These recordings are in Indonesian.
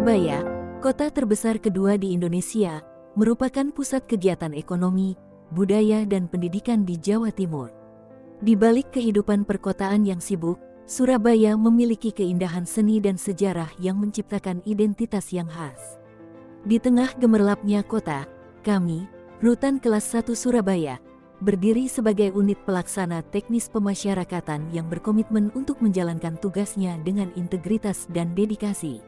Surabaya, kota terbesar kedua di Indonesia, merupakan pusat kegiatan ekonomi, budaya dan pendidikan di Jawa Timur. Di balik kehidupan perkotaan yang sibuk, Surabaya memiliki keindahan seni dan sejarah yang menciptakan identitas yang khas. Di tengah gemerlapnya kota, kami, Rutan Kelas 1 Surabaya, berdiri sebagai unit pelaksana teknis pemasyarakatan yang berkomitmen untuk menjalankan tugasnya dengan integritas dan dedikasi.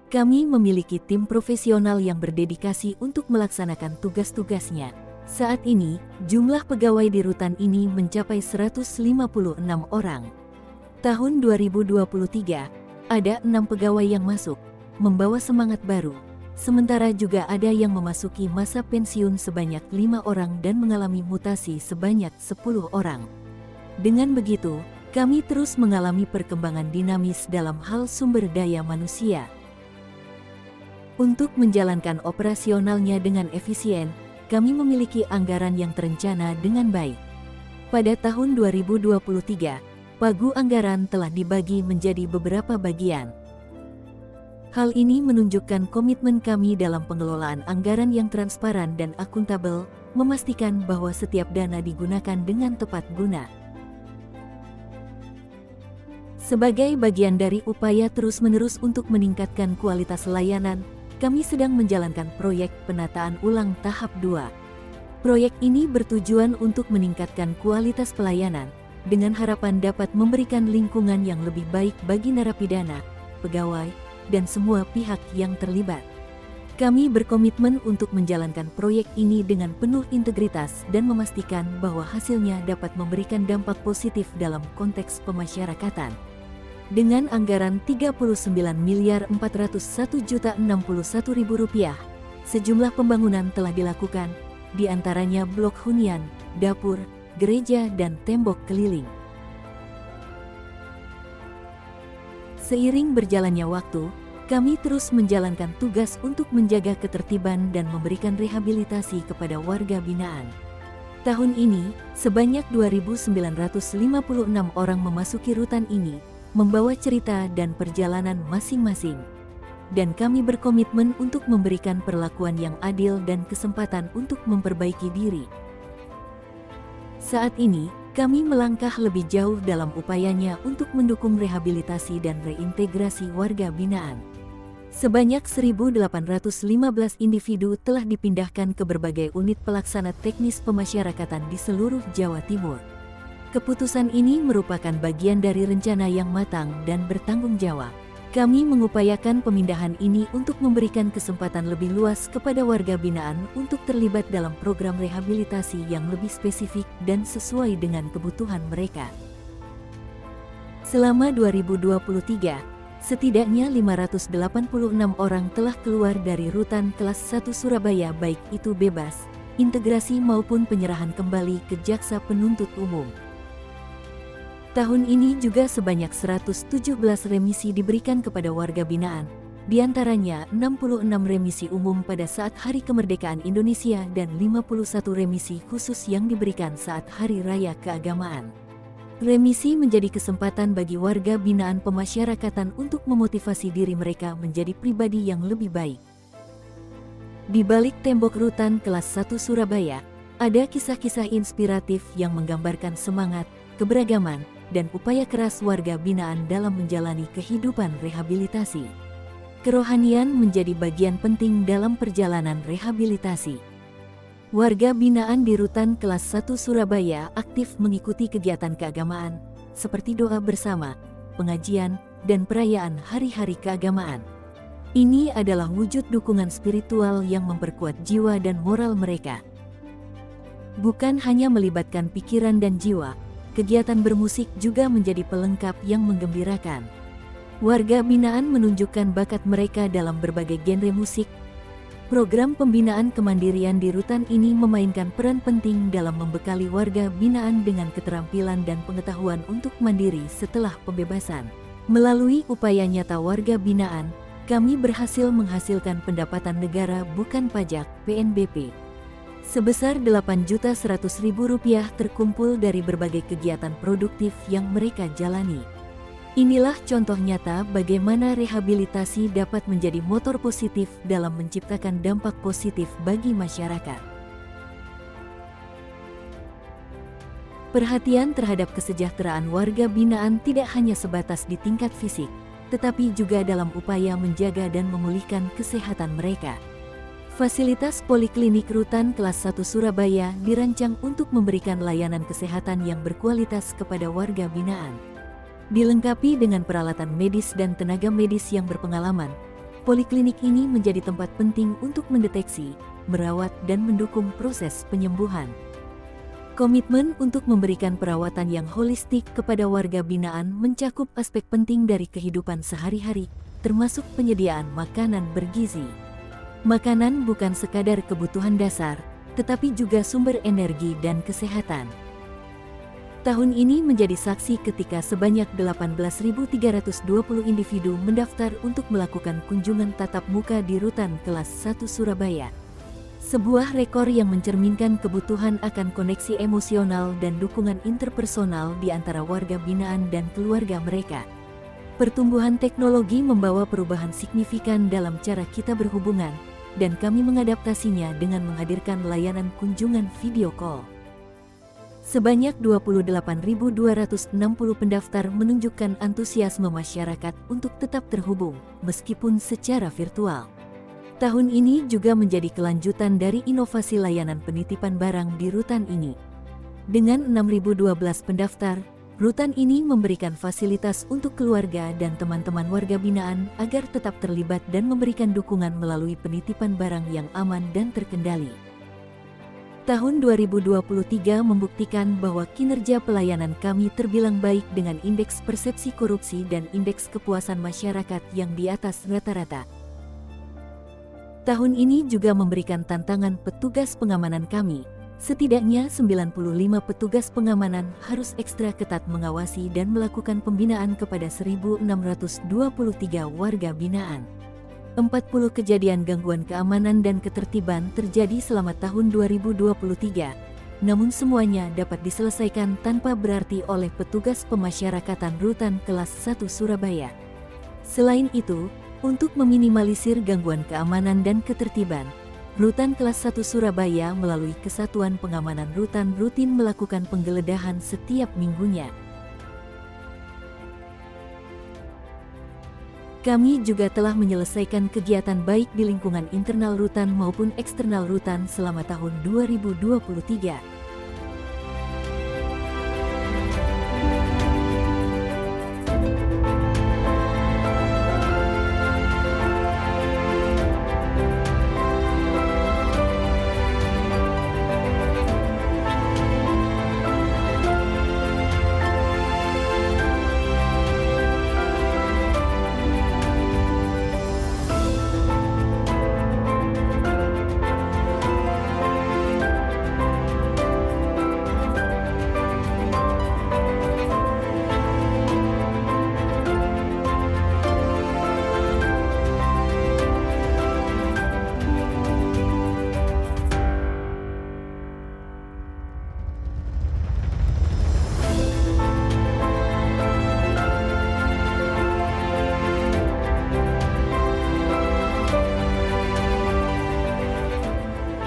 Kami memiliki tim profesional yang berdedikasi untuk melaksanakan tugas-tugasnya. Saat ini, jumlah pegawai di rutan ini mencapai 156 orang. Tahun 2023, ada 6 pegawai yang masuk, membawa semangat baru. Sementara juga ada yang memasuki masa pensiun sebanyak 5 orang dan mengalami mutasi sebanyak 10 orang. Dengan begitu, kami terus mengalami perkembangan dinamis dalam hal sumber daya manusia. Untuk menjalankan operasionalnya dengan efisien, kami memiliki anggaran yang terencana dengan baik. Pada tahun 2023, pagu anggaran telah dibagi menjadi beberapa bagian. Hal ini menunjukkan komitmen kami dalam pengelolaan anggaran yang transparan dan akuntabel, memastikan bahwa setiap dana digunakan dengan tepat guna. Sebagai bagian dari upaya terus-menerus untuk meningkatkan kualitas layanan, kami sedang menjalankan proyek penataan ulang tahap 2. Proyek ini bertujuan untuk meningkatkan kualitas pelayanan, dengan harapan dapat memberikan lingkungan yang lebih baik bagi narapidana, pegawai, dan semua pihak yang terlibat. Kami berkomitmen untuk menjalankan proyek ini dengan penuh integritas dan memastikan bahwa hasilnya dapat memberikan dampak positif dalam konteks pemasyarakatan. Dengan anggaran Rp39.401.061.000, sejumlah pembangunan telah dilakukan, di antaranya blok hunian, dapur, gereja dan tembok keliling. Seiring berjalannya waktu, kami terus menjalankan tugas untuk menjaga ketertiban dan memberikan rehabilitasi kepada warga binaan. Tahun ini, sebanyak 2.956 orang memasuki rutan ini, membawa cerita dan perjalanan masing-masing. Dan kami berkomitmen untuk memberikan perlakuan yang adil dan kesempatan untuk memperbaiki diri. Saat ini, kami melangkah lebih jauh dalam upayanya untuk mendukung rehabilitasi dan reintegrasi warga binaan. Sebanyak 1.815 individu telah dipindahkan ke berbagai unit pelaksana teknis pemasyarakatan di seluruh Jawa Timur. Keputusan ini merupakan bagian dari rencana yang matang dan bertanggung jawab. Kami mengupayakan pemindahan ini untuk memberikan kesempatan lebih luas kepada warga binaan untuk terlibat dalam program rehabilitasi yang lebih spesifik dan sesuai dengan kebutuhan mereka. Selama 2023, setidaknya 586 orang telah keluar dari Rutan Kelas 1 Surabaya, baik itu bebas, integrasi maupun penyerahan kembali ke Jaksa Penuntut Umum. Tahun ini juga sebanyak 117 remisi diberikan kepada warga binaan, di antaranya 66 remisi umum pada saat Hari Kemerdekaan Indonesia dan 51 remisi khusus yang diberikan saat Hari Raya Keagamaan. Remisi menjadi kesempatan bagi warga binaan pemasyarakatan untuk memotivasi diri mereka menjadi pribadi yang lebih baik. Di balik tembok Rutan Kelas 1 Surabaya, ada kisah-kisah inspiratif yang menggambarkan semangat, keberagaman, dan upaya keras warga binaan dalam menjalani kehidupan rehabilitasi. Kerohanian menjadi bagian penting dalam perjalanan rehabilitasi. Warga binaan di Rutan Kelas 1 Surabaya aktif mengikuti kegiatan keagamaan, seperti doa bersama, pengajian, dan perayaan hari-hari keagamaan. Ini adalah wujud dukungan spiritual yang memperkuat jiwa dan moral mereka. Bukan hanya melibatkan pikiran dan jiwa, kegiatan bermusik juga menjadi pelengkap yang menggembirakan. Warga binaan menunjukkan bakat mereka dalam berbagai genre musik. Program pembinaan kemandirian di rutan ini memainkan peran penting dalam membekali warga binaan dengan keterampilan dan pengetahuan untuk mandiri setelah pembebasan. Melalui upaya nyata warga binaan, kami berhasil menghasilkan pendapatan negara bukan pajak (PNBP) sebesar Rp8.100.000 terkumpul dari berbagai kegiatan produktif yang mereka jalani. Inilah contoh nyata bagaimana rehabilitasi dapat menjadi motor positif dalam menciptakan dampak positif bagi masyarakat. Perhatian terhadap kesejahteraan warga binaan tidak hanya sebatas di tingkat fisik, tetapi juga dalam upaya menjaga dan memulihkan kesehatan mereka. Fasilitas Poliklinik Rutan Kelas 1 Surabaya dirancang untuk memberikan layanan kesehatan yang berkualitas kepada warga binaan. Dilengkapi dengan peralatan medis dan tenaga medis yang berpengalaman, poliklinik ini menjadi tempat penting untuk mendeteksi, merawat, dan mendukung proses penyembuhan. Komitmen untuk memberikan perawatan yang holistik kepada warga binaan mencakup aspek penting dari kehidupan sehari-hari, termasuk penyediaan makanan bergizi. Makanan bukan sekadar kebutuhan dasar, tetapi juga sumber energi dan kesehatan. Tahun ini menjadi saksi ketika sebanyak 18.320 individu mendaftar untuk melakukan kunjungan tatap muka di Rutan Kelas 1 Surabaya. Sebuah rekor yang mencerminkan kebutuhan akan koneksi emosional dan dukungan interpersonal di antara warga binaan dan keluarga mereka. Pertumbuhan teknologi membawa perubahan signifikan dalam cara kita berhubungan, dan kami mengadaptasinya dengan menghadirkan layanan kunjungan video call. Sebanyak 28.260 pendaftar menunjukkan antusiasme masyarakat untuk tetap terhubung, meskipun secara virtual. Tahun ini juga menjadi kelanjutan dari inovasi layanan penitipan barang di rutan ini. Dengan 6.012 pendaftar, rutan ini memberikan fasilitas untuk keluarga dan teman-teman warga binaan agar tetap terlibat dan memberikan dukungan melalui penitipan barang yang aman dan terkendali. Tahun 2023 membuktikan bahwa kinerja pelayanan kami terbilang baik dengan indeks persepsi korupsi dan indeks kepuasan masyarakat yang di atas rata-rata. Tahun ini juga memberikan tantangan petugas pengamanan kami. Setidaknya 95 petugas pengamanan harus ekstra ketat mengawasi dan melakukan pembinaan kepada 1.623 warga binaan. 40 kejadian gangguan keamanan dan ketertiban terjadi selama tahun 2023, namun semuanya dapat diselesaikan tanpa berarti oleh petugas pemasyarakatan Rutan Kelas 1 Surabaya. Selain itu, untuk meminimalisir gangguan keamanan dan ketertiban, Rutan Kelas 1 Surabaya melalui Kesatuan Pengamanan Rutan rutin melakukan penggeledahan setiap minggunya. Kami juga telah menyelesaikan kegiatan baik di lingkungan internal rutan maupun eksternal rutan selama tahun 2023.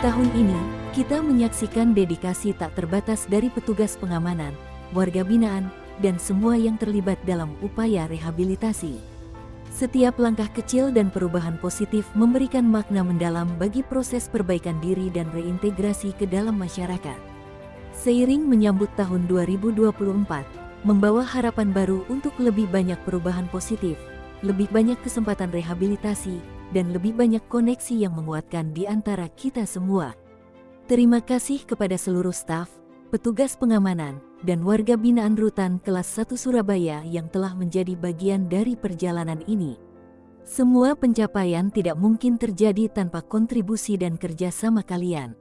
Tahun ini, kita menyaksikan dedikasi tak terbatas dari petugas pengamanan, warga binaan, dan semua yang terlibat dalam upaya rehabilitasi. Setiap langkah kecil dan perubahan positif memberikan makna mendalam bagi proses perbaikan diri dan reintegrasi ke dalam masyarakat. Seiring menyambut tahun 2024, membawa harapan baru untuk lebih banyak perubahan positif, lebih banyak kesempatan rehabilitasi, dan lebih banyak koneksi yang menguatkan di antara kita semua. Terima kasih kepada seluruh staf, petugas pengamanan, dan warga binaan Rutan Kelas 1 Surabaya yang telah menjadi bagian dari perjalanan ini. Semua pencapaian tidak mungkin terjadi tanpa kontribusi dan kerjasama kalian.